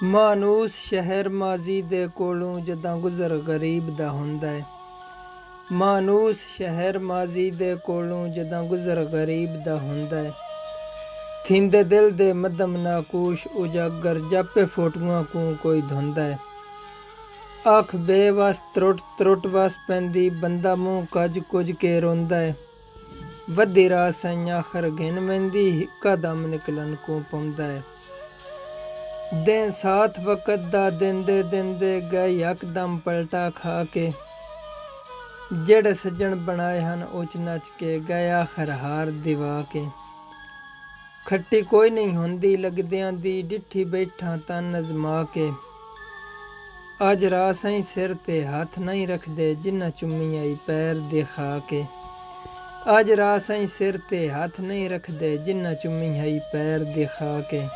ਮਾਨੂਸ ਸ਼ਹਿਰ ਮਾਜ਼ੀ ਦੇ ਕੋਲੋਂ ਜਦਾਂ ਗੁਜ਼ਰ ਗਰੀਬ ਦਾ ਹੁੰਦਾ ਹੈ। ਮਾਨੂਸ ਸ਼ਹਿਰ ਮਾਜ਼ੀ ਦੇ ਕੋਲੋਂ ਜਦਾਂ ਗੁਜ਼ਰ ਗਰੀਬ ਦਾ ਹੁੰਦਾ ਹੈ। ਥਿੰਦੇ ਦਿਲ ਦੇ ਮਦਮ ਨਾਕੂਸ਼ ਉਜਾਗਰ ਜਾਪੇ ਫੋਟੂਆਂ ਕੂ ਕੋਈ ਧੁੰਦਾ ਹੈ। ਅੱਖ ਬੇਵਸ ਤਰੁੱਟ ਵਸ ਪੈਂਦੀ ਬੰਦਾ ਮੂੰਹ ਕੱਜ ਕੁਝ ਕੇ ਰੋਂਦਾ ਹੈ। ਵੱਧੀ ਰਾਤ ਸਾਈਂ ਆਖਰ ਘਿਨ ਵਹਿੰਦੀ ਹਿੱਕਾ ਦਮ ਨਿਕਲਣ ਕੂ ਪਾਉਂਦਾ ਹੈ। ਦੇਂ ਸਾਥ ਵਕਤ ਦਾ ਦਿੰਦੇ ਦਿੰਦੇ ਗਏ ਯਕਦਮ ਪਲਟਾ ਖਾ ਕੇ। ਜਿਹੜੇ ਸੱਜਣ ਬਣਾਏ ਹਨ ਉੱਚ ਨੱਚ ਕੇ ਗਏ ਆਖਰ ਹਾਰ ਦਿਵਾ ਕੇ। ਖੱਟੀ ਕੋਈ ਨਹੀਂ ਹੁੰਦੀ ਲੱਗਦਿਆਂ ਦੀ ਡਿੱਠੀ ਬੈਠਾ ਤਨ ਅਜ਼ਮਾ ਕੇ। ਅੱਜ ਰਾਤ ਸਾਈਂ ਸਿਰ ਤੇ ਹੱਥ ਨਹੀਂ ਰੱਖਦੇ ਜਿੰਨਾ ਚੁੰਮੀ ਆਈ ਪੈਰ ਦਿਖਾ ਕੇ। ਅੱਜ ਰਾਤ ਸਾਈਂ ਸਿਰ ਤੇ ਹੱਥ ਨਹੀਂ ਰੱਖਦੇ ਜਿੰਨਾ ਚੁੰਮੀ ਆਈ ਪੈਰ ਦਿਖਾ ਕੇ।